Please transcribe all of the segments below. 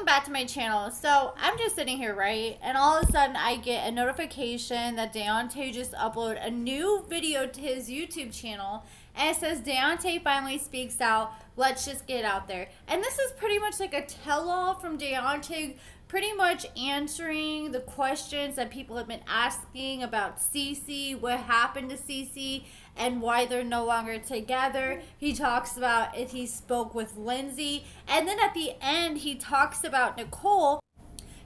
back to my channel. So I'm just sitting here, right? And all of a sudden I get a notification that Daonte just uploaded a new video to his YouTube channel. And it says Daonte finally speaks out. Let's just get out there. And this is pretty much like a tell-all from Daonte, pretty much answering the questions that people have been asking about Cece, what happened to Cece, and why they're no longer together. He talks about if he spoke with Lindsay. And then at the end, he talks about Nicole.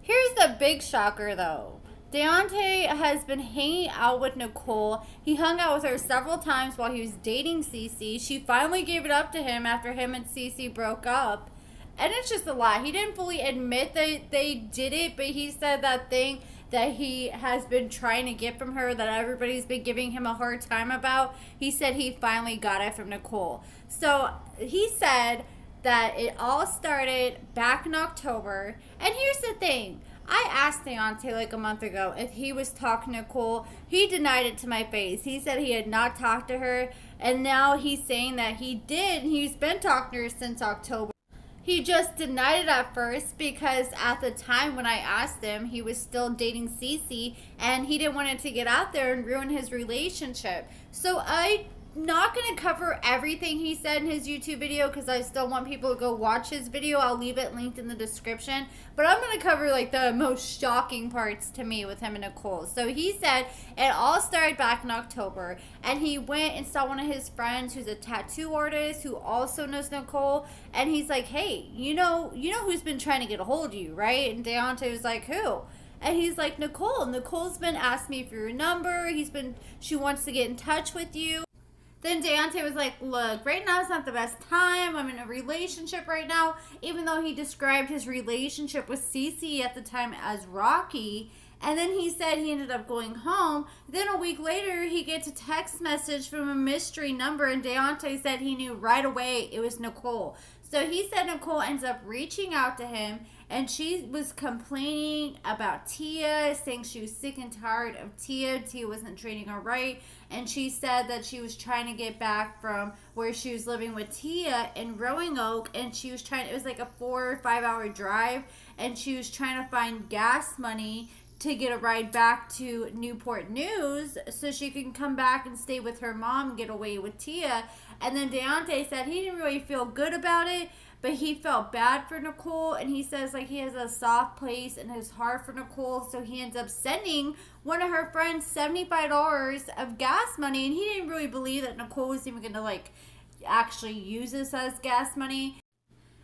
Here's the big shocker, though. Deontay has been hanging out with Nicole. He hung out with her several times while he was dating Cece. She finally gave it up to him after him and Cece broke up. And it's just a lie. He didn't fully admit that they did it, but he said that thing that he has been trying to get from her that everybody's been giving him a hard time about. He said he finally got it from Nicole. So he said that it all started back in October. And here's the thing. I asked Deontay like a month ago if he was talking to Nicole. He denied it to my face. He said he had not talked to her. And now he's saying that he did. He's been talking to her since October. He just denied it at first because at the time when I asked him, he was still dating Cece and he didn't want it to get out there and ruin his relationship. So I'm not going to cover everything he said in his YouTube video because I still want people to go watch his video. I'll leave it linked in the description. But I'm going to cover like the most shocking parts to me with him and Nicole. So he said it all started back in October and he went and saw one of his friends who's a tattoo artist who also knows Nicole, and he's like, hey, you know who's been trying to get a hold of you, right? And Deontay was like, who? And he's like, Nicole. Nicole's been asking me for your number. She wants to get in touch with you. Then Deontay was like, look, right now is not the best time. I'm in a relationship right now. Even though he described his relationship with Cece at the time as rocky. And then he said he ended up going home. Then a week later, he gets a text message from a mystery number. And Deontay said he knew right away it was Nicole. So he said Nicole ends up reaching out to him. And she was complaining about Tia, saying she was sick and tired of Tia. Tia wasn't treating her right. And she said that she was trying to get back from where she was living with Tia in Roanoke. And she was it was like a 4 or 5 hour drive. And she was trying to find gas money to get a ride back to Newport News so she can come back and stay with her mom and get away with Tia. And then Deontay said he didn't really feel good about it, but he felt bad for Nicole, and he says like he has a soft place in his heart for Nicole, so he ends up sending one of her friends $75 of gas money, and he didn't really believe that Nicole was even going to like actually use this as gas money.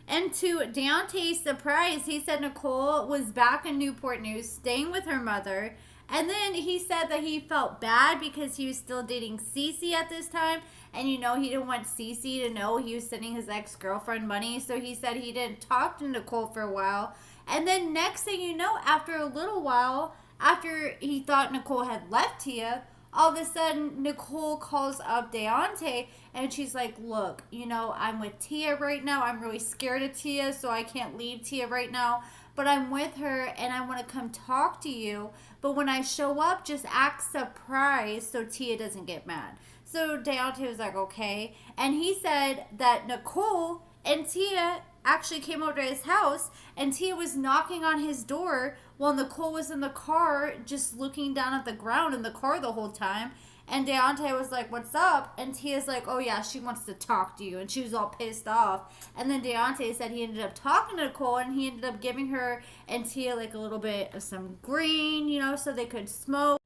And to Deontay's surprise, he said Nicole was back in Newport News, staying with her mother. And then he said that he felt bad because he was still dating Cece at this time. And he didn't want Cece to know he was sending his ex-girlfriend money. So he said he didn't talk to Nicole for a while. And then next thing you know, after a little while, after he thought Nicole had left Tia, all of a sudden, Nicole calls up Deontay, and she's like, look, I'm with Tia right now. I'm really scared of Tia, so I can't leave Tia right now. But I'm with her, and I want to come talk to you. But when I show up, just act surprised so Tia doesn't get mad. So Deontay was like, okay. And he said that Nicole and Tia actually came over to his house, and Tia was knocking on his door while Nicole was in the car just looking down at the ground in the car the whole time. And Deontay was like, what's up? And Tia's like, oh yeah, she wants to talk to you. And she was all pissed off. And then Deontay said he ended up talking to Nicole, and he ended up giving her and Tia like a little bit of some green, so they could smoke.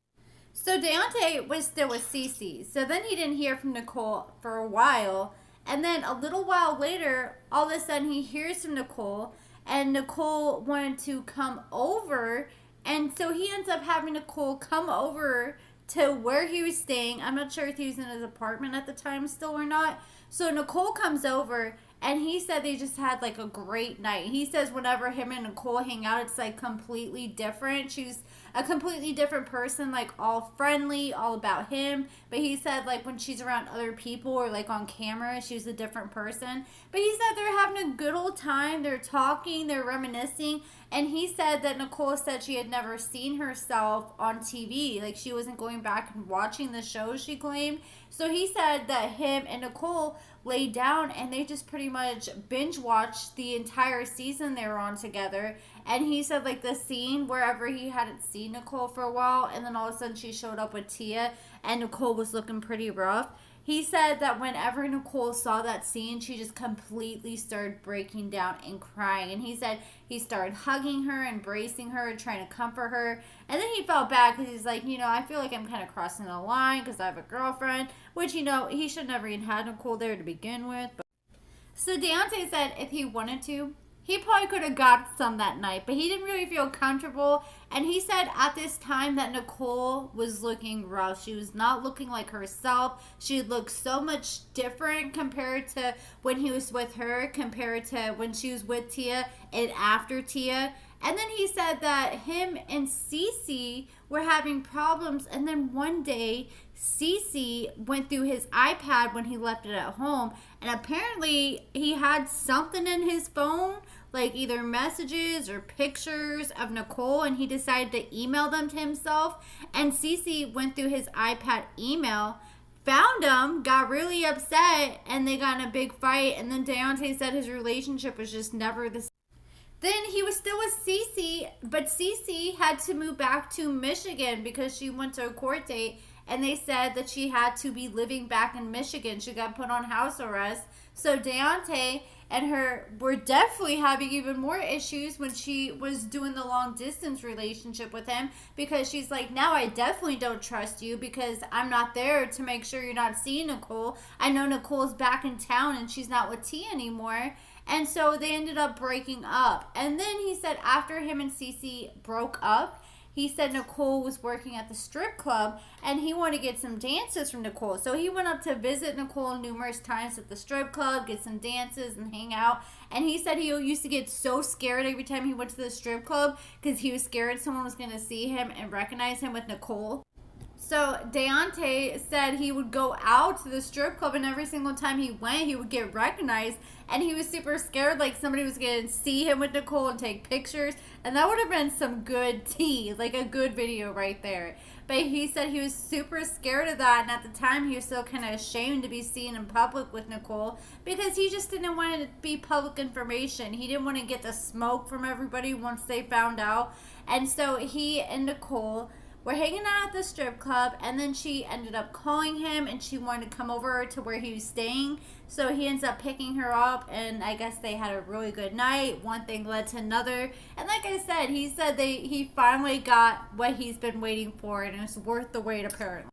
So Deontay was still with Cece. So then he didn't hear from Nicole for a while. And then a little while later, all of a sudden he hears from Nicole, and Nicole wanted to come over. And so he ends up having Nicole come over to where he was staying. I'm not sure if he was in his apartment at the time still or not. So Nicole comes over, and he said they just had like a great night. He says whenever him and Nicole hang out, it's like completely different. She's a completely different person, like all friendly, all about him. But he said, like, when she's around other people or like on camera, she's a different person. But he said they're having a good old time. They're talking, they're reminiscing. And he said that Nicole said she had never seen herself on TV. Like, she wasn't going back and watching the show, she claimed. So he said that him and Nicole laid down and they just pretty much binge watched the entire season they were on together. And he said, like, the scene wherever he hadn't seen Nicole for a while, and then all of a sudden she showed up with Tia and Nicole was looking pretty rough. He said that whenever Nicole saw that scene, she just completely started breaking down and crying. And he said he started hugging her, embracing her, trying to comfort her. And then he felt bad because he's like, I feel like I'm kind of crossing the line because I have a girlfriend. Which, he should never even had Nicole there to begin with. But so Deontay said if he wanted to, he probably could have got some that night, but he didn't really feel comfortable. And he said at this time that Nicole was looking rough. She was not looking like herself. She looked so much different compared to when he was with her, compared to when she was with Tia and after Tia. And then he said that him and Cece were having problems. And then one day, Cece went through his iPad when he left it at home. And apparently, he had something in his phone, like either messages or pictures of Nicole. And he decided to email them to himself. And Cece went through his iPad email, found him, got really upset, and they got in a big fight. And then Daonte said his relationship was just never the same. Then he was still with Cece, but Cece had to move back to Michigan because she went to a court date, and they said that she had to be living back in Michigan. She got put on house arrest. So Deontay and her were definitely having even more issues when she was doing the long distance relationship with him, because she's like, now I definitely don't trust you because I'm not there to make sure you're not seeing Nicole. I know Nicole's back in town and she's not with T anymore. And so they ended up breaking up. And then he said after him and Cece broke up, he said Nicole was working at the strip club and he wanted to get some dances from Nicole. So he went up to visit Nicole numerous times at the strip club, get some dances and hang out. And he said he used to get so scared every time he went to the strip club because he was scared someone was going to see him and recognize him with Nicole. So Daonte said he would go out to the strip club and every single time he went, he would get recognized. And he was super scared, like somebody was going to see him with Nicole and take pictures. And that would have been some good tea, like a good video right there. But he said he was super scared of that. And at the time, he was still kind of ashamed to be seen in public with Nicole because he just didn't want it to be public information. He didn't want to get the smoke from everybody once they found out. And so he and Nicole were hanging out at the strip club, and then she ended up calling him and she wanted to come over to where he was staying. So he ends up picking her up, and I guess they had a really good night. One thing led to another, and like I said, he said he finally got what he's been waiting for, and it's worth the wait apparently.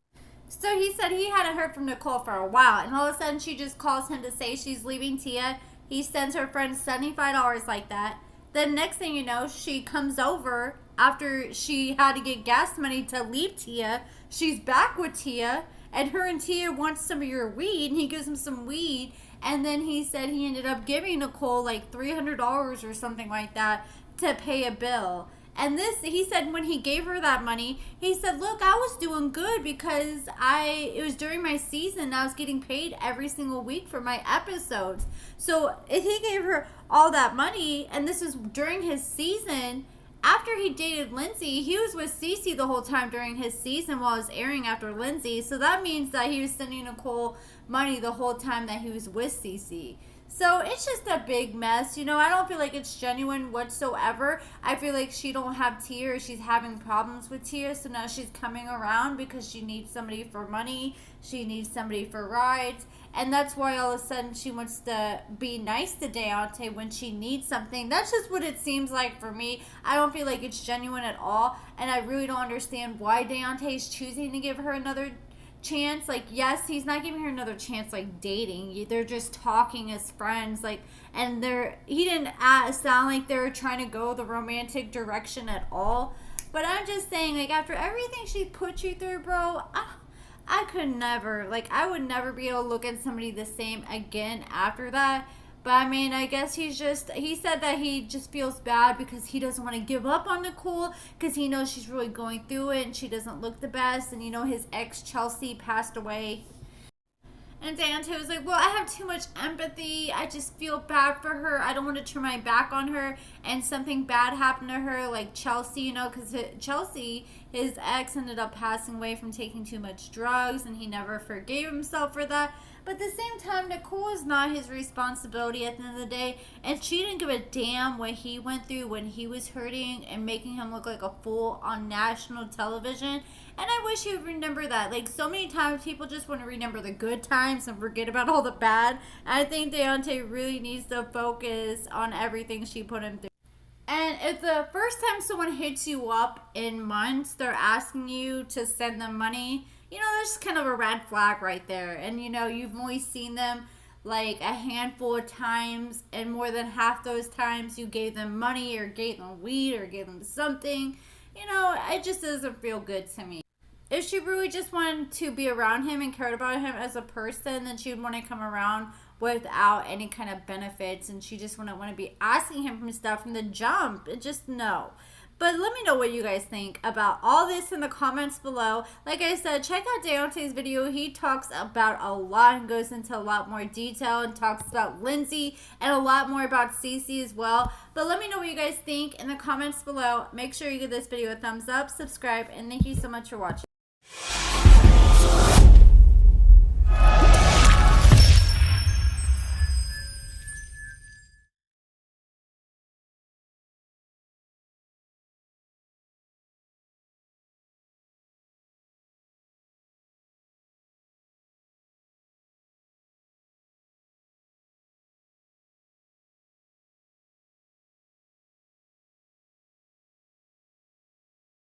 So he said he hadn't heard from Nicole for a while, and all of a sudden she just calls him to say she's leaving Tia. He sends her friend $75 like that. Then next thing you know, she comes over after she had to get gas money to leave Tia. She's back with Tia, and her and Tia want some of your weed, and he gives him some weed. And then he said he ended up giving Nicole like $300 or something like that to pay a bill. And this, he said when he gave her that money, he said, look, I was doing good because it was during my season. I was getting paid every single week for my episodes. So if he gave her all that money, and this is during his season, after he dated Lindsay, he was with Cece the whole time during his season while it was airing after Lindsay. So that means that he was sending Nicole money the whole time that he was with Cece. So it's just a big mess. I don't feel like it's genuine whatsoever. I feel like she don't have Tia, or she's having problems with Tia. So now she's coming around because she needs somebody for money. She needs somebody for rides. And that's why all of a sudden she wants to be nice to Daonte when she needs something. That's just what it seems like for me. I don't feel like it's genuine at all. And I really don't understand why Daonte is choosing to give her another chance. Like, yes, he's not giving her another chance like dating. They're just talking as friends. Like, and he didn't sound like they were trying to go the romantic direction at all. But I'm just saying, like, after everything she put you through, bro, I could never, like, I would never be able to look at somebody the same again after that. But I mean, I guess he said that he just feels bad because he doesn't want to give up on Nicole because he knows she's really going through it and she doesn't look the best. And his ex Chelsea passed away. And Daonte was like, well, I have too much empathy. I just feel bad for her. I don't want to turn my back on her and something bad happened to her, like Chelsea, because Chelsea, his ex, ended up passing away from taking too much drugs, and he never forgave himself for that. But at the same time, Nicole is not his responsibility at the end of the day, and she didn't give a damn what he went through when he was hurting and making him look like a fool on national television. And I wish he would remember that. Like, so many times people just want to remember the good times and forget about all the bad. And I think Deontay really needs to focus on everything she put him through. And if the first time someone hits you up in months, they're asking you to send them money, that's kind of a red flag right there. And, you've only seen them like a handful of times, and more than half those times you gave them money or gave them weed or gave them something. It just doesn't feel good to me. If she really just wanted to be around him and cared about him as a person, then she would want to come around without any kind of benefits, and she just wouldn't want to be asking him for stuff from the jump. It just, no. But let me know what you guys think about all this in the comments below. Like I said, check out Deontay's video. He talks about a lot and goes into a lot more detail and talks about Lindsay and a lot more about Cece as well. But let me know what you guys think in the comments below. Make sure you give this video a thumbs up, subscribe, and thank you so much for watching.